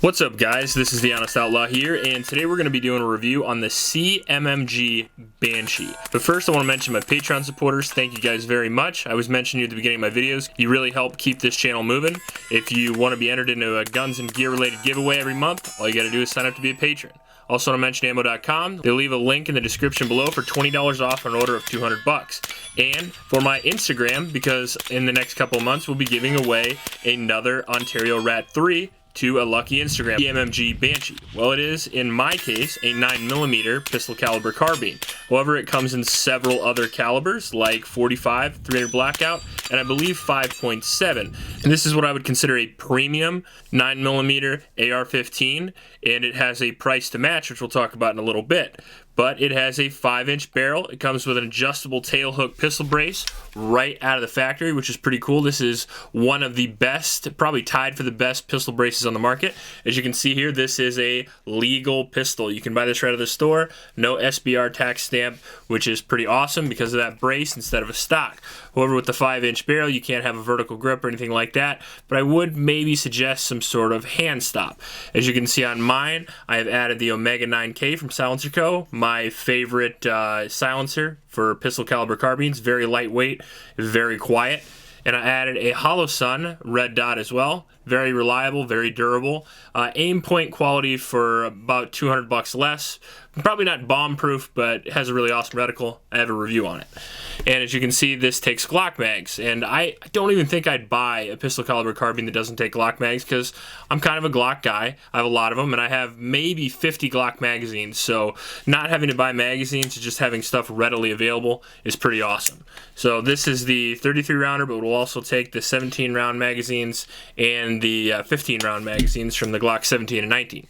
What's up, guys? This is the Honest Outlaw here, and today we're going to be doing a review on the CMMG Banshee. But first, I want to mention my Patreon supporters. Thank you guys very much. I was mentioning you at the beginning of my videos. You really help keep this channel moving. If you want to be entered into a guns and gear related giveaway every month, all you got to do is sign up to be a patron. Also, want to mention ammo.com. They'll leave a link in the description below for $20 off an order of $200. And for my Instagram, because in the next couple of months, we'll be giving away another Ontario Rat 3 to a lucky Instagram CMMG Banshee. Well, it is, in my case, a 9mm pistol caliber carbine. However, it comes in several other calibers like 45, 300 blackout, and I believe 5.7. And this is what I would consider a premium 9mm AR-15, and it has a price to match, which we'll talk about in a little bit. But it has a 5-inch barrel. It comes with an adjustable tail hook pistol brace right out of the factory, which is pretty cool. This is one of the best, probably tied for the best pistol braces on the market. As you can see here, this is a legal pistol. You can buy this right out of the store. No SBR tax stamp, which is pretty awesome because of that brace instead of a stock. However, with the 5-inch barrel, you can't have a vertical grip or anything like that, but I would maybe suggest some sort of hand stop. As you can see on mine, I have added the Omega 9K from Silencer Co., my favorite silencer for pistol caliber carbines. Very lightweight, very quiet. And I added a Hollow Sun red dot as well. Very reliable, very durable. Aim point quality for about $200 less. Probably not bomb proof, but it has a really awesome reticle. I have a review on it. And as you can see, this takes Glock mags. And I don't even think I'd buy a pistol caliber carbine that doesn't take Glock mags because I'm kind of a Glock guy. I have a lot of them, and I have maybe 50 Glock magazines. So not having to buy magazines, just having stuff readily available is pretty awesome. So this is the 33 rounder, but we'll also take the 17 round magazines and the 15 round magazines from the Glock 17 and 19.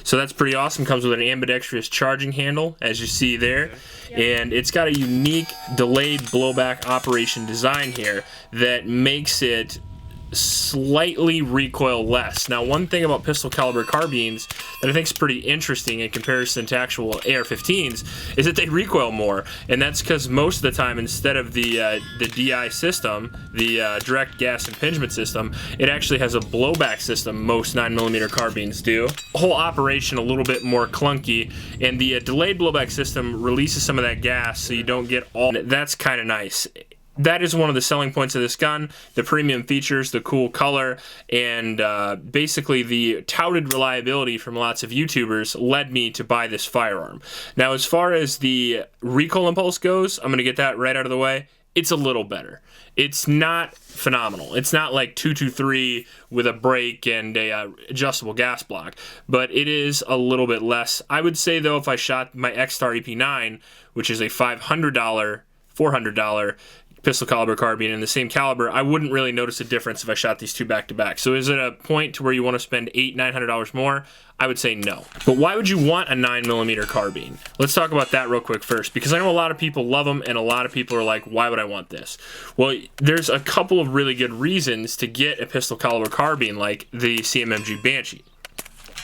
So that's pretty awesome. Comes with an ambidextrous charging handle, as you see there. And it's got a unique delayed blowback operation design here that makes it slightly recoil less. Now, one thing about pistol caliber carbines that I think is pretty interesting in comparison to actual AR-15s is that they recoil more, and that's because most of the time, instead of the DI system, the direct gas impingement system, it actually has a blowback system. Most 9mm carbines do. Whole operation a little bit more clunky, and the delayed blowback system releases some of that gas, so you don't get all. That's kind of nice. That is one of the selling points of this gun, the premium features, the cool color, and basically the touted reliability from lots of YouTubers led me to buy this firearm. Now, as far as the recoil impulse goes, I'm going to get that right out of the way. It's a little better. It's not phenomenal. It's not like 223 with a brake and a adjustable gas block, but it is a little bit less. I would say, though, if I shot my X-Star EP9, which is a $500, $400 pistol caliber carbine in the same caliber, I wouldn't really notice a difference if I shot these two back to back. So is it a point to where you want to spend $800, $900 more? I would say no. But why would you want a 9mm carbine? Let's talk about that real quick first, because I know a lot of people love them and a lot of people are like, why would I want this? Well, there's a couple of really good reasons to get a pistol caliber carbine like the CMMG Banshee.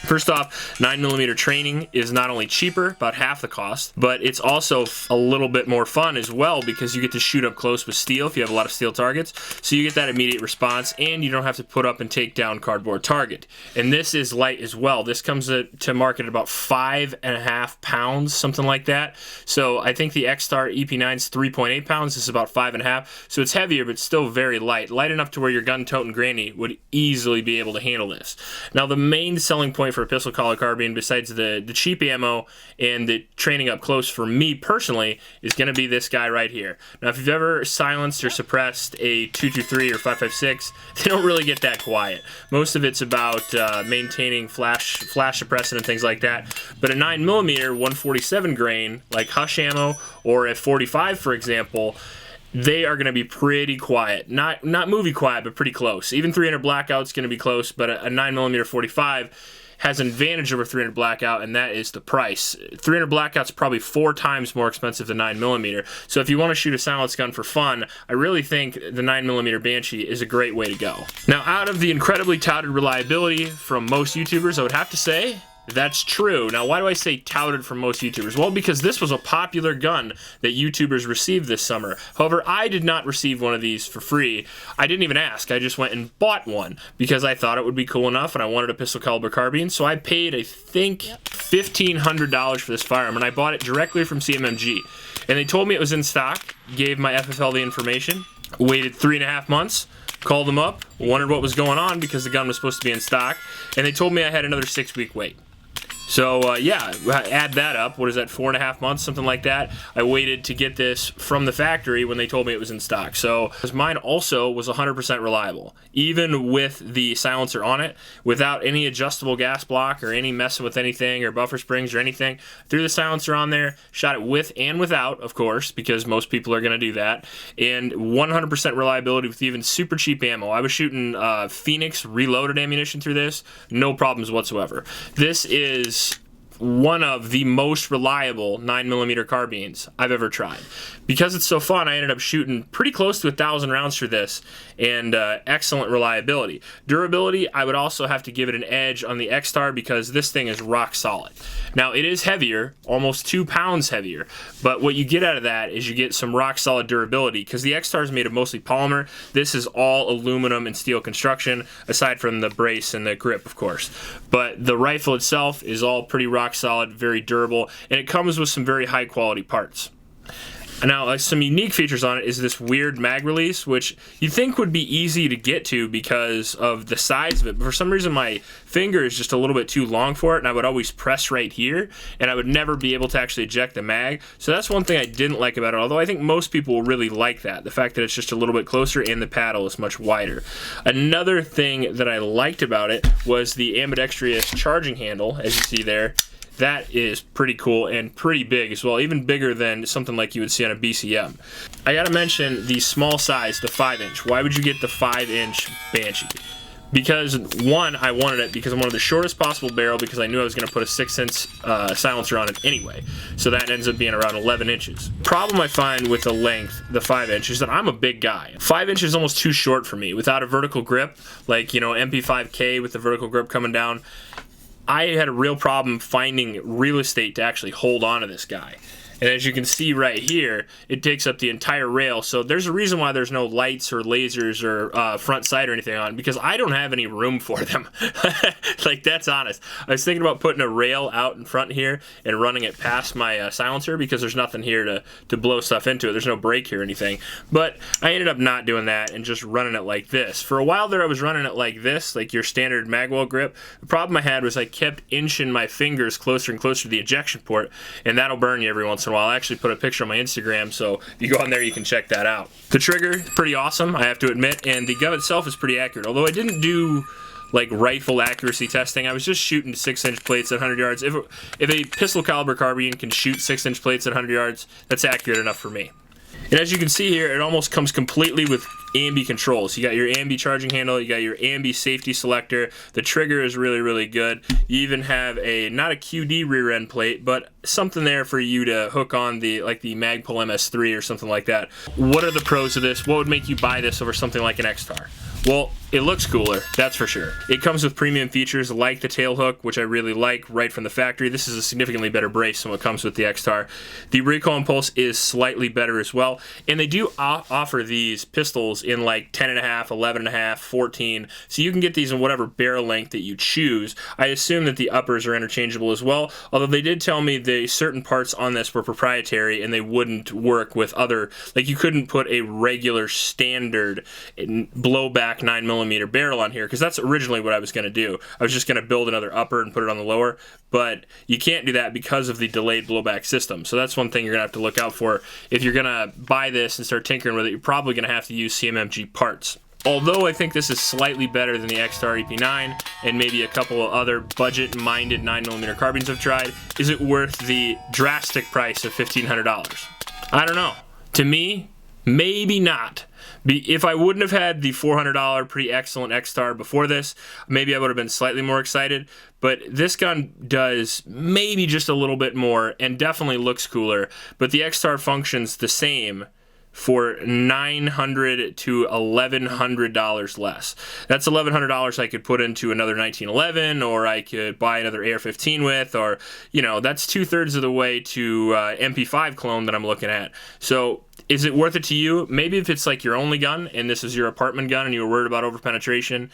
First off, 9mm training is not only cheaper, about half the cost, but it's also a little bit more fun as well because you get to shoot up close with steel if you have a lot of steel targets, so you get that immediate response and you don't have to put up and take down cardboard target. And this is light as well. This comes to market at about 5.5 pounds, something like that. So I think the X-Star EP9 is 3.8 pounds. This is about 5.5. So it's heavier, but still very light. Light enough to where your gun-toting granny would easily be able to handle this. Now, the main selling point for a pistol caliber carbine, besides the cheap ammo and the training up close for me personally, is going to be this guy right here. Now, if you've ever silenced or suppressed a 223 or 5.56, they don't really get that quiet. Most of it's about maintaining flash suppressant and things like that. But a 9mm 147 grain, like Hush ammo, or a 45, for example, they are going to be pretty quiet. Not movie quiet, but pretty close. Even 300 blackout's going to be close, but a 9mm 45 has an advantage over 300 blackout, and that is the price. 300 blackout's probably 4 times more expensive than 9mm. So if you want to shoot a silence gun for fun, I really think the 9mm Banshee is a great way to go. Now, out of the incredibly touted reliability from most YouTubers, I would have to say That's true. Now, why do I say touted from most YouTubers? Well, because this was a popular gun that YouTubers received this summer. However, I did not receive one of these for free. I didn't even ask. I just went and bought one because I thought it would be cool enough and I wanted a pistol caliber carbine. So I paid, I think, $1,500 for this firearm, and I bought it directly from CMMG. And they told me it was in stock, gave my FFL the information, waited 3.5 months, called them up, wondered what was going on because the gun was supposed to be in stock, and they told me I had another 6-week wait. So yeah, add that up. What is that, 4.5 months, something like that? I waited to get this from the factory when they told me it was in stock. So mine also was 100% reliable, even with the silencer on it, without any adjustable gas block or any messing with anything or buffer springs or anything. Threw the silencer on there, shot it with and without, of course, because most people are going to do that, and 100% reliability with even super cheap ammo. I was shooting Phoenix reloaded ammunition through this, no problems whatsoever. This is one of the most reliable 9mm carbines I've ever tried. Because it's so fun, I ended up shooting pretty close to 1,000 rounds through this, and excellent reliability. Durability, I would also have to give it an edge on the X-Star because this thing is rock solid. Now, it is heavier, almost 2 pounds heavier, but what you get out of that is you get some rock solid durability because the X-Star is made of mostly polymer. This is all aluminum and steel construction, aside from the brace and the grip, of course. But the rifle itself is all pretty rock solid, very durable, and it comes with some very high quality parts. Now, some unique features on it is this weird mag release, which you think would be easy to get to because of the size of it, but for some reason my finger is just a little bit too long for it, and I would always press right here, and I would never be able to actually eject the mag. So that's one thing I didn't like about it, although I think most people will really like that, the fact that it's just a little bit closer and the paddle is much wider. Another thing that I liked about it was the Ambidextrous charging handle, as you see there. That is pretty cool and pretty big as well, even bigger than something like you would see on a BCM. I gotta mention the small size, the 5-inch. Why would you get the 5-inch Banshee? Because, one, I wanted it because I wanted the shortest possible barrel because I knew I was going to put a 6-inch silencer on it anyway. So that ends up being around 11 inches. Problem I find with the length, the 5-inch, is that I'm a big guy. 5 inches is almost too short for me. Without a vertical grip, like, you know, MP5K with the vertical grip coming down, I had a real problem finding real estate to actually hold on to this guy. And as you can see right here, it takes up the entire rail. So there's a reason why there's no lights or lasers or front sight or anything on, because I don't have any room for them. Like, that's honest. I was thinking about putting a rail out in front here and running it past my silencer because there's nothing here to blow stuff into it. There's no brake here or anything. But I ended up not doing that and just running it like this. For a while there, I was running it like this, like your standard magwell grip. The problem I had was I kept inching my fingers closer and closer to the ejection port, and that'll burn you every once in a while. I'll actually put a picture on my Instagram, so if you go on there, you can check that out. The trigger, pretty awesome, I have to admit, and the gun itself is pretty accurate. Although I didn't do like rifle accuracy testing, I was just shooting 6-inch plates at 100 yards. If a pistol caliber carbine can shoot 6-inch plates at 100 yards, that's accurate enough for me. And as you can see here, it almost comes completely with ambi controls. You got your ambi charging handle, you got your ambi safety selector. The trigger is really, really good. You even have not a QD rear end plate, but something there for you to hook on the Magpul MS3 or something like that. What are the pros of this? What would make you buy this over something like an X-Star? Well, it looks cooler, that's for sure. It comes with premium features like the tail hook, which I really like right from the factory. This is a significantly better brace than what comes with the X-Star. The recoil impulse is slightly better as well, and they do offer these pistols in like 10.5, 11.5, 14, so you can get these in whatever barrel length that you choose. I assume that the uppers are interchangeable as well, although they did tell me the certain parts on this were proprietary and they wouldn't work with other, like you couldn't put a regular standard blowback 9mm barrel on here, because that's originally what I was going to do. I was just going to build another upper and put it on the lower, but you can't do that because of the delayed blowback system. So that's one thing you're going to have to look out for. If you're going to buy this and start tinkering with it, you're probably going to have to use CMMG parts. Although I think this is slightly better than the X-Star EP9 and maybe a couple of other budget-minded 9mm carbines I've tried, is it worth the drastic price of $1,500? I don't know. To me, maybe not. If I wouldn't have had the $400 pretty excellent X-Star before this, maybe I would have been slightly more excited, but this gun does maybe just a little bit more and definitely looks cooler, but the X-Star functions the same for $900 to $1,100 less. That's $1,100 I could put into another 1911, or I could buy another AR-15 with, or, you know, that's 2/3 of the way to MP5 clone that I'm looking at. So is it worth it to you? Maybe if it's like your only gun and this is your apartment gun and you were worried about overpenetration,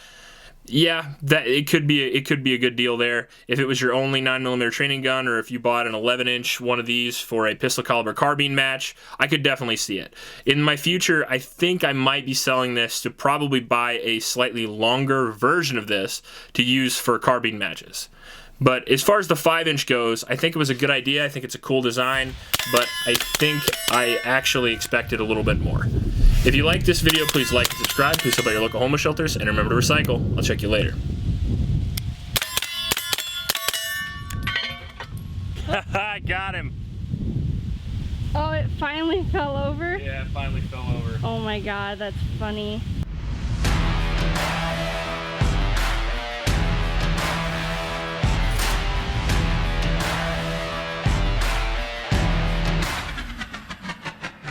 yeah, that it could be a good deal there. If it was your only 9mm training gun, or if you bought an 11-inch one of these for a pistol caliber carbine match, I could definitely see it. In my future, I think I might be selling this to probably buy a slightly longer version of this to use for carbine matches. But as far as the 5-inch goes, I think it was a good idea. I think it's a cool design, but I think I actually expected a little bit more. If you like this video, please like and subscribe. Please help out your local homeless shelters, and remember to recycle. I'll check you later. I got him. Oh, it finally fell over? Yeah, it finally fell over. Oh my god, that's funny.